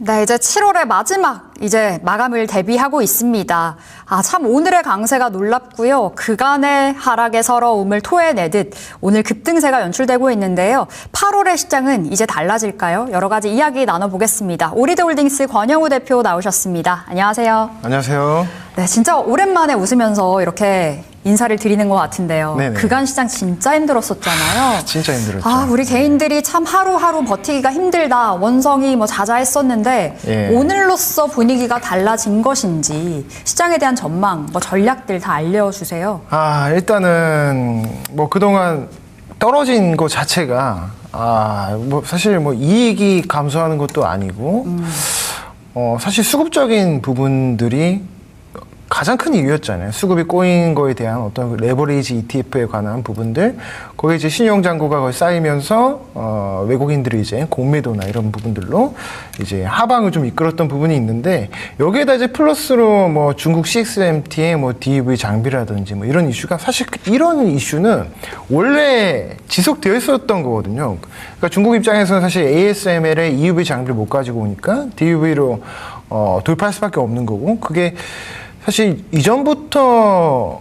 네, 이제 7월의 마지막 이제 마감을 대비하고 있습니다. 참 오늘의 강세가 놀랍고요. 그간의 하락의 서러움을 토해내듯 오늘 급등세가 연출되고 있는데요. 8월의 시장은 이제 달라질까요? 여러 가지 이야기 나눠보겠습니다. 오리드홀딩스 권영우 대표 나오셨습니다. 안녕하세요. 안녕하세요. 네, 진짜 오랜만에 웃으면서 이렇게 인사를 드리는 것 같은데요. 네네. 그간 시장 진짜 힘들었었잖아요. 진짜 힘들었죠. 우리 개인들이 참 하루하루 버티기가 힘들다. 원성이 자자했었는데 예. 오늘로써 분위기가 달라진 것인지 시장에 대한 전망, 전략들 다 알려주세요. 일단은 그동안 떨어진 것 자체가 사실 이익이 감소하는 것도 아니고 사실 수급적인 부분들이 가장 큰 이유였잖아요. 수급이 꼬인 거에 대한 어떤 레버리지 ETF에 관한 부분들, 거기에 이제 신용 잔고가 거의 쌓이면서 외국인들이 이제 공매도나 이런 부분들로 이제 하방을 좀 이끌었던 부분이 있는데, 여기에다 이제 플러스로 중국 CXMT의 DEV 장비라든지 이런 이슈가, 사실 이런 이슈는 원래 지속되어 있었던 거거든요. 그러니까 중국 입장에서는 사실 ASML의 EUV 장비를 못 가지고 오니까 DEV로 돌파할 수밖에 없는 거고, 그게 사실 이전부터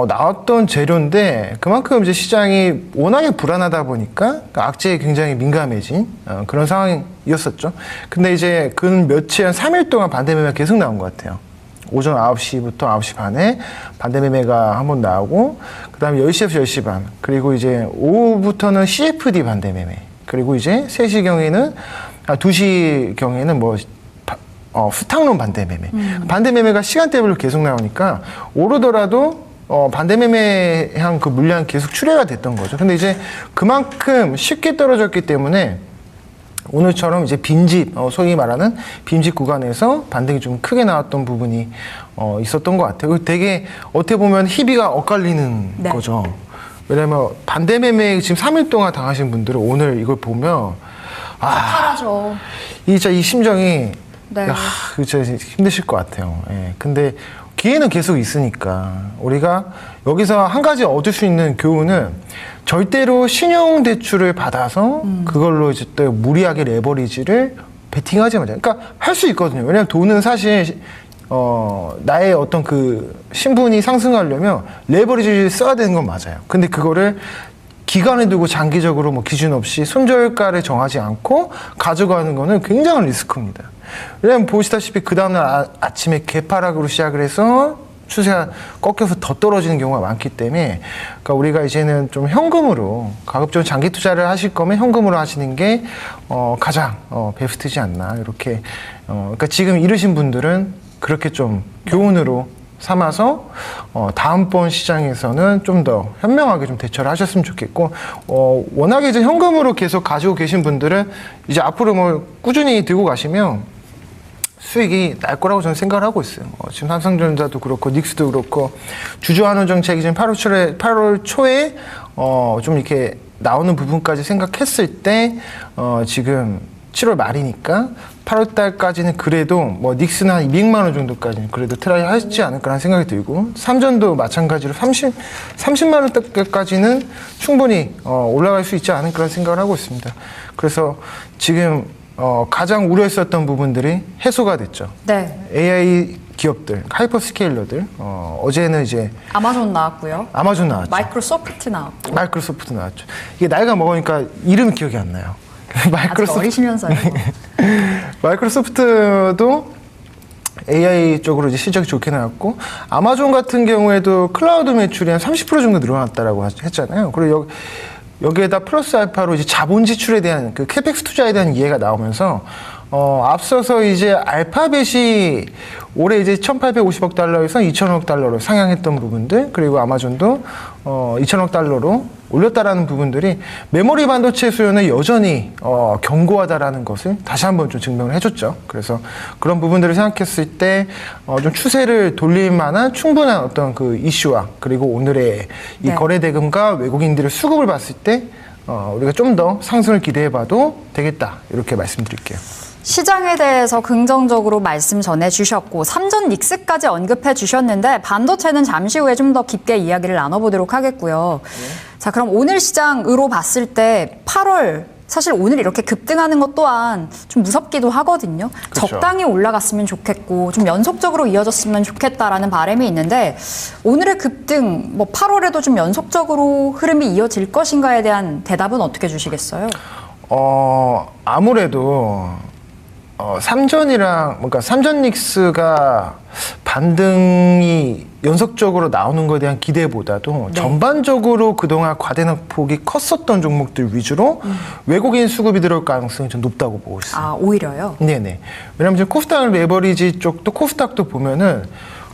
나왔던 재료인데, 그만큼 이제 시장이 워낙에 불안하다 보니까 악재에 굉장히 민감해진 그런 상황이었었죠. 근데 이제 근 며칠, 한 3일 동안 반대 매매가 계속 나온 것 같아요. 오전 9시부터 9시 반에 반대 매매가 한번 나오고, 그 다음에 10시에서 10시 반, 그리고 이제 오후부터는 CFD 반대 매매, 그리고 이제 3시경에는 2시경에는 수탁론 반대 매매. 반대 매매가 시간대별로 계속 나오니까 오르더라도 반대 매매한 그 물량이 계속 출회가 됐던 거죠. 근데 이제 그만큼 쉽게 떨어졌기 때문에 오늘처럼 이제 빈집, 소위 말하는 빈집 구간에서 반등이 좀 크게 나왔던 부분이 있었던 것 같아요. 되게 어떻게 보면 희비가 엇갈리는 거죠. 왜냐면 반대 매매 지금 3일 동안 당하신 분들은 오늘 이걸 보면 팔아죠. 진짜 이 심정이 진짜 힘드실 것 같아요. 예. 근데 기회는 계속 있으니까 우리가 여기서 한 가지 얻을 수 있는 교훈은, 절대로 신용대출을 받아서 그걸로 이제 또 무리하게 레버리지를 베팅하지 마자. 그러니까 할 수 있거든요. 왜냐하면 돈은 사실 나의 어떤 그 신분이 상승하려면 레버리지를 써야 되는 건 맞아요. 근데 그거를 기간에 두고 장기적으로 기준 없이 손절가를 정하지 않고 가져가는 거는 굉장한 리스크입니다. 왜냐면 보시다시피 그 다음날 아침에 개파락으로 시작을 해서 추세가 꺾여서 더 떨어지는 경우가 많기 때문에, 그러니까 우리가 이제는 좀 현금으로, 가급적 장기 투자를 하실 거면 현금으로 하시는 게 가장 베스트지 않나, 이렇게. 그러니까 지금 이르신 분들은 그렇게 좀 교훈으로 삼아서 다음번 시장에서는 좀 더 현명하게 좀 대처를 하셨으면 좋겠고, 워낙에 이제 현금으로 계속 가지고 계신 분들은 이제 앞으로 꾸준히 들고 가시면 수익이 날 거라고 저는 생각을 하고 있어요. 지금 삼성전자도 그렇고 닉스도 그렇고 주주환원 정책이 지금 8월 초에 좀 이렇게 나오는 부분까지 생각했을 때 지금 7월 말이니까 8월 달까지는 그래도 닉스는 한 200만 원 정도까지는 그래도 트라이 하지 않을까라는 생각이 들고, 삼전도 마찬가지로 30만 원대까지는 충분히 올라갈 수 있지 않을까라는 생각을 하고 있습니다. 그래서 지금 가장 우려했었던 부분들이 해소가 됐죠. 네. AI 기업들, 하이퍼스케일러들, 어제는 이제 아마존 나왔고요. 아마존 나왔죠. 마이크로소프트 나왔고. 마이크로소프트 나왔죠. 이게 나이가 먹으니까 이름이 기억이 안 나요. 아직 어리시면서요. 마이크로소프트도 AI 쪽으로 이제 실적이 좋게 나왔고, 아마존 같은 경우에도 클라우드 매출이 한 30% 정도 늘어났다라고 했잖아요. 그리고 여기에다 플러스 알파로 이제 자본 지출에 대한 그 캐펙스 투자에 대한 이해가 나오면서 앞서서 이제 알파벳이 올해 이제 1,850억 달러에서 2,000억 달러로 상향했던 부분들, 그리고 아마존도 2,000억 달러로 올렸다라는 부분들이 메모리 반도체 수요는 여전히 견고하다라는 것을 다시 한번 좀 증명을 해줬죠. 그래서 그런 부분들을 생각했을 때 좀 추세를 돌릴 만한 충분한 어떤 그 이슈와, 그리고 오늘의 이 거래 대금과 외국인들의 수급을 봤을 때 우리가 좀 더 상승을 기대해봐도 되겠다, 이렇게 말씀드릴게요. 시장에 대해서 긍정적으로 말씀 전해주셨고, 삼전 닉스까지 언급해 주셨는데, 반도체는 잠시 후에 좀 더 깊게 이야기를 나눠보도록 하겠고요. 자, 그럼 오늘 시장으로 봤을 때 8월 사실 오늘 이렇게 급등하는 것 또한 좀 무섭기도 하거든요. 그쵸. 적당히 올라갔으면 좋겠고 좀 연속적으로 이어졌으면 좋겠다라는 바람이 있는데 오늘의 급등 뭐 8월에도 좀 연속적으로 흐름이 이어질 것인가에 대한 대답은 어떻게 주시겠어요? 아무래도 삼전이랑 그러니까 삼전 닉스가 반등이 연속적으로 나오는 것에 대한 기대보다도 네. 전반적으로 그동안 과대낙폭이 컸었던 종목들 위주로 외국인 수급이 들어올 가능성이 좀 높다고 보고 있어요. 아, 오히려요? 네네. 왜냐하면 지금 코스닥 레버리지 쪽도 코스닥도 보면은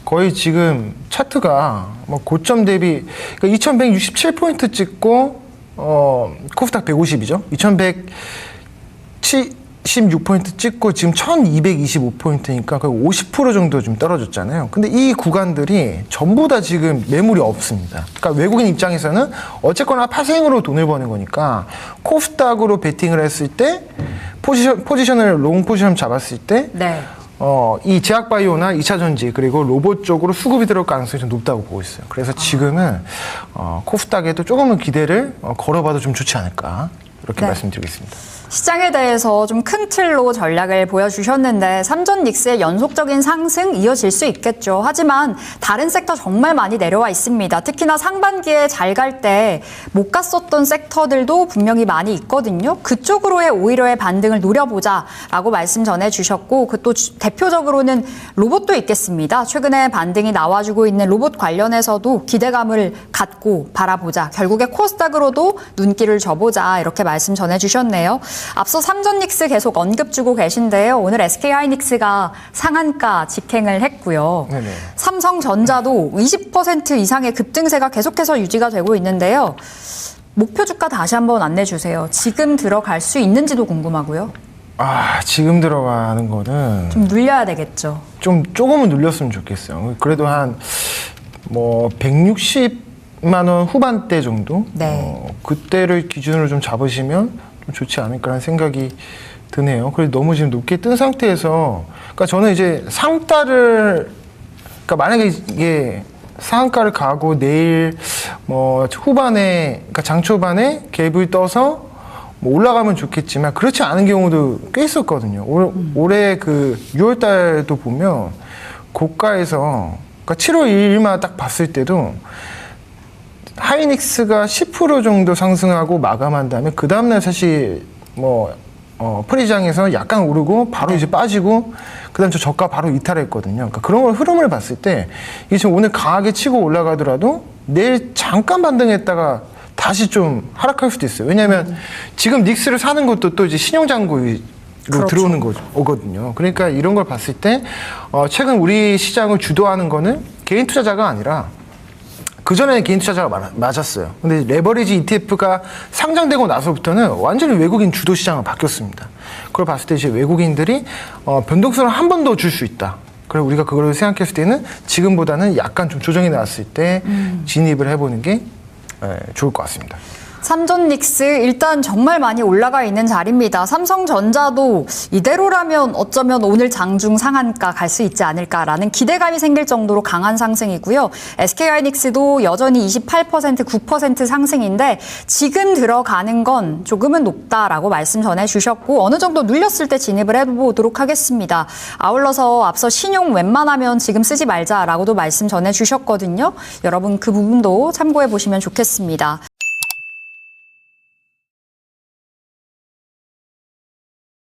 거의 지금 차트가 뭐 고점 대비 그러니까 2167포인트 찍고 코스닥 150이죠. 2176포인트 찍고 지금 1225포인트니까 거의 50% 정도 좀 떨어졌잖아요. 근데 이 구간들이 전부 다 지금 매물이 없습니다. 그러니까 외국인 입장에서는 어쨌거나 파생으로 돈을 버는 거니까 코스닥으로 베팅을 했을 때 포지션을 롱 포지션 잡았을 때 네. 이 제약바이오나 2차 전지 그리고 로봇 쪽으로 수급이 들어올 가능성이 좀 높다고 보고 있어요. 그래서 지금은 코스닥에도 조금은 기대를 걸어봐도 좀 좋지 않을까 이렇게 네. 말씀드리겠습니다. 시장에 대해서 좀 큰 틀로 전략을 보여주셨는데 삼전 닉스의 연속적인 상승 이어질 수 있겠죠. 하지만 다른 섹터 정말 많이 내려와 있습니다. 특히나 상반기에 잘 갈 때 못 갔었던 섹터들도 분명히 많이 있거든요. 그쪽으로의 오히려의 반등을 노려보자라고 말씀 전해주셨고 그 또 대표적으로는 로봇도 있겠습니다. 최근에 반등이 나와주고 있는 로봇 관련해서도 기대감을 갖고 바라보자. 결국에 코스닥으로도 눈길을 줘보자 이렇게 말씀 전해주셨네요. 앞서 삼전닉스 계속 언급 주고 계신데요. 오늘 SK하이닉스가 상한가 직행을 했고요. 네네. 삼성전자도 20% 이상의 급등세가 계속해서 유지가 되고 있는데요. 목표 주가 다시 한번 안내 주세요. 지금 들어갈 수 있는지도 궁금하고요. 지금 들어가는 거는 좀 눌려야 되겠죠. 조금은 눌렸으면 좋겠어요. 그래도 한 뭐 160만 원 후반대 정도? 네. 그때를 기준으로 좀 잡으시면 좀 좋지 않을까라는 생각이 드네요. 그래도 너무 지금 높게 뜬 상태에서, 그러니까 저는 이제 상따를, 그러니까 만약에 이게 상한가를 가고 내일 뭐 후반에, 그러니까 장 초반에 갭을 떠서 뭐 올라가면 좋겠지만 그렇지 않은 경우도 꽤 있었거든요. 올해 그 6월 달도 보면 고가에서, 그러니까 7월 1일만 딱 봤을 때도 하이닉스가 10% 정도 상승하고 마감한 다음에 그 다음날 사실 뭐 프리장에서 약간 오르고 바로 이제 빠지고 그다음 저 저가 바로 이탈했거든요. 그러니까 그런 걸 흐름을 봤을 때 이게 지금 오늘 강하게 치고 올라가더라도 내일 잠깐 반등했다가 다시 좀 하락할 수도 있어요. 왜냐하면 지금 닉스를 사는 것도 또 이제 신용장고로 그렇죠. 들어오는 거거든요. 그러니까 이런 걸 봤을 때 최근 우리 시장을 주도하는 거는 개인 투자자가 아니라 그전에는 개인 투자자가 맞았어요. 근데 레버리지 ETF가 상장되고 나서부터는 완전히 외국인 주도 시장으로 바뀌었습니다. 그걸 봤을 때 이제 외국인들이 변동성을 한 번 더 줄 수 있다. 그래서 우리가 그걸 생각했을 때는 지금보다는 약간 좀 조정이 나왔을 때 진입을 해보는 게 좋을 것 같습니다. 삼전닉스 일단 정말 많이 올라가 있는 자리입니다. 삼성전자도 이대로라면 어쩌면 오늘 장중 상한가 갈 수 있지 않을까라는 기대감이 생길 정도로 강한 상승이고요. SK하이닉스도 여전히 28%, 9% 상승인데 지금 들어가는 건 조금은 높다라고 말씀 전해주셨고 어느 정도 눌렸을 때 진입을 해보도록 하겠습니다. 아울러서 앞서 신용 웬만하면 지금 쓰지 말자라고도 말씀 전해주셨거든요. 여러분 그 부분도 참고해 보시면 좋겠습니다.